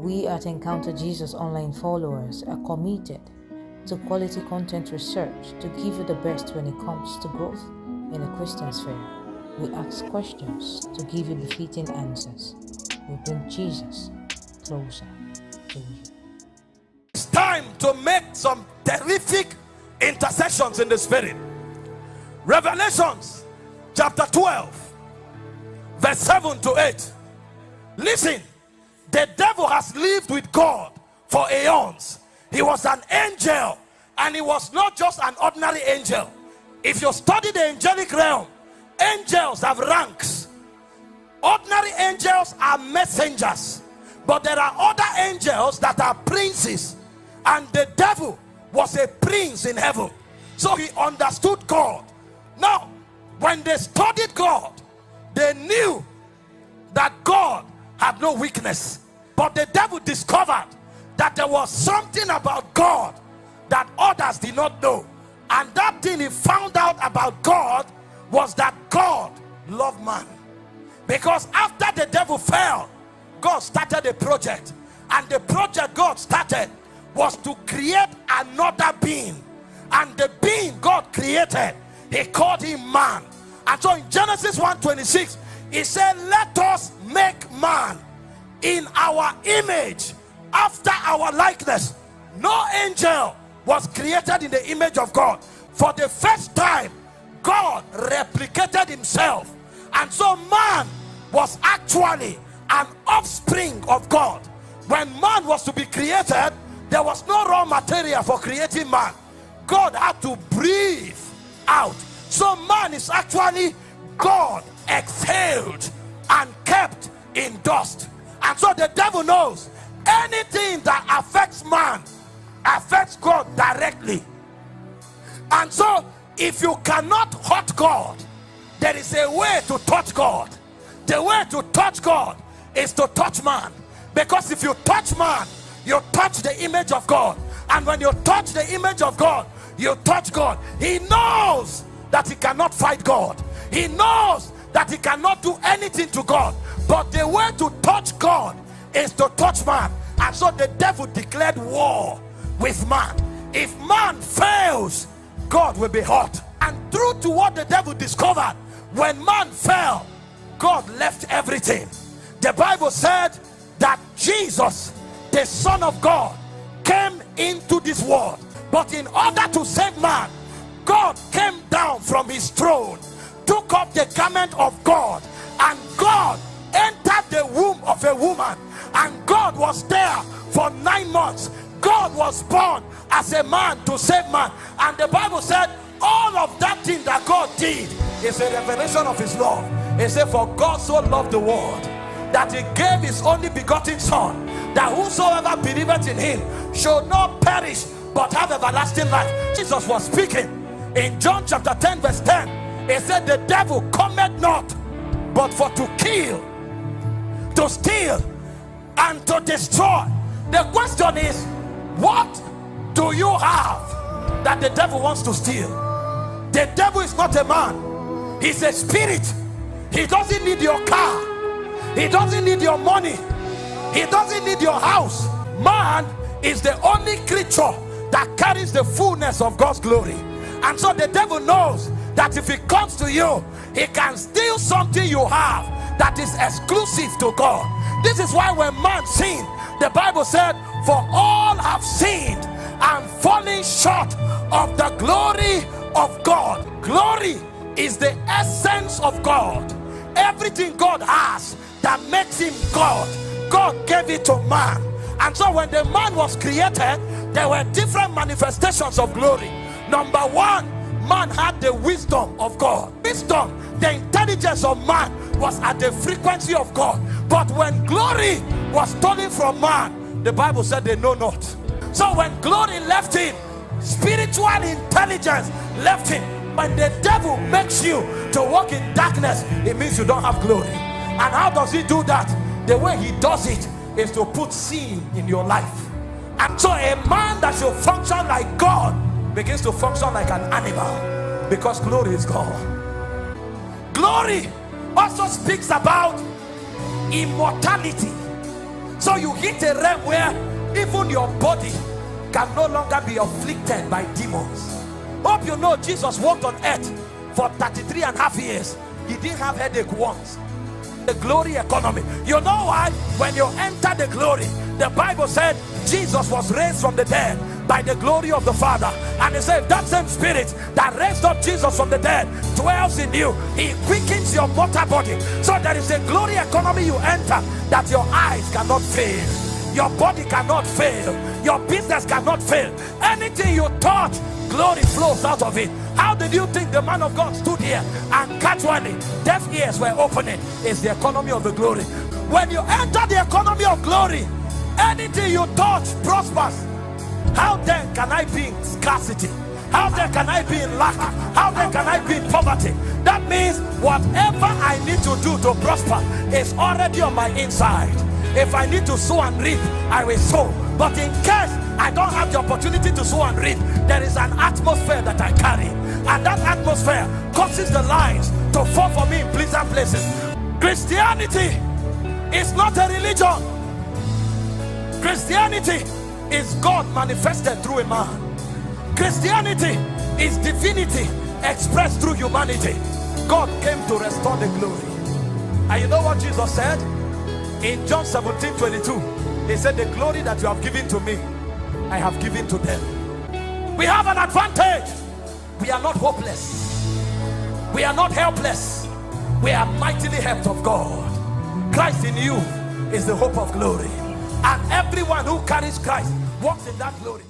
We at Encounter Jesus Online followers are committed to quality content research to give you the best when it comes to growth in the Christian sphere. We ask questions to give you befitting answers. We bring Jesus closer to you. It's time to make some terrific intercessions in the spirit. Revelations chapter 12 verse 7 to 8. Listen, the devil has lived with God for aeons. He was an angel, and he was not just an ordinary angel. If you study the angelic realm, angels have ranks. Ordinary angels are messengers, but there are other angels that are princes, and the devil was a prince in heaven. So he understood God. Now, when they studied God, they knew that God had no weakness. But the devil discovered that there was something about God that others did not know. And that thing he found out about God was that God loved man. Because after the devil fell, God started a project. And the project God started was to create another being. And the being God created, he called him man. And so in Genesis 1:26, he said, let us make man in our image, after our likeness. No angel was created in the image of God. For the first time, God replicated himself. And so man was actually an offspring of God. When man was to be created, there was no raw material for creating man. God had to breathe out. So man is actually God exhaled and kept in dust. And so the devil knows anything that affects man affects God directly. And so if you cannot hurt God, there is a way to touch God. The way to touch God is to touch man. Because if you touch man, you touch the image of God. And when you touch the image of God, you touch God. He knows that he cannot fight God. He knows that he cannot do anything to God. But the way to touch God is to touch man. And so the devil declared war with man. If man fails, God will be hurt. And true to what the devil discovered, when man fell, God left everything. The Bible said that Jesus, the Son of God, came into this world. But in order to save man, God came down from his throne, took up the garment of God, and God entered the womb of a woman, and God was there for 9 months. God was born as a man to save man. And the Bible said all of that thing that God did is a revelation of his love. It said, for God so loved the world that he gave his only begotten son, that whosoever believeth in him shall not perish but have everlasting life. Jesus was speaking in John chapter 10 verse 10. He said, the devil cometh not but for to kill, to steal, and to destroy. The question is, what do you have that the devil wants to steal? The devil is not a man, he's a spirit. He doesn't need your car, he doesn't need your money, he doesn't need your house. Man is the only creature that carries the fullness of God's glory. And so the devil knows that if he comes to you, he can steal something you have that is exclusive to God. This is why when man sinned, the Bible said, for all have sinned and fallen short of the glory of God. Glory is the essence of God. Everything God has that makes him God, God gave it to man. And so when the man was created, there were different manifestations of glory. Number one, man had the wisdom of God. Wisdom, the intelligence of man, was at the frequency of God. But when glory was stolen from man, the Bible said they know not. So when glory left him, spiritual intelligence left him. When the devil makes you to walk in darkness, it means you don't have glory. And how does he do that? The way he does it is to put sin in your life. And so a man that should function like God begins to function like an animal, because glory is gone. Glory also speaks about immortality. So you hit a realm where even your body can no longer be afflicted by demons. Hope you know Jesus walked on earth for 33 and a half years. He didn't have headache once. The glory economy. You know why? When you enter the glory, the Bible said Jesus was raised from the dead by the glory of the Father. And it said that same spirit that raised up Jesus from the dead dwells in you. He quickens your mortal body. So there is a glory economy you enter that your eyes cannot fail, your body cannot fail, your business cannot fail. Anything you touch, glory flows out of it. How did you think the man of God stood here and casually deaf ears were opening? It's the economy of the glory. When you enter the economy of glory, anything you touch prospers. How then can I be in scarcity? How then can I be in lack? How then can I be in poverty? That means whatever I need to do to prosper is already on my inside. If I need to sow and reap, I will sow. But in case I don't have the opportunity to sow and reap, there is an atmosphere that I carry, and that atmosphere causes the lines to fall for me in pleasant places. Christianity is not a religion. Christianity is God manifested through a man. Christianity is divinity expressed through humanity. God came to restore the glory. And you know what Jesus said in John 17:22? He said, the glory that you have given to me, I have given to them. We have an advantage. We are not hopeless. We are not helpless. We are mightily helped of God. Christ in you is the hope of glory. And everyone who carries Christ walks in that glory.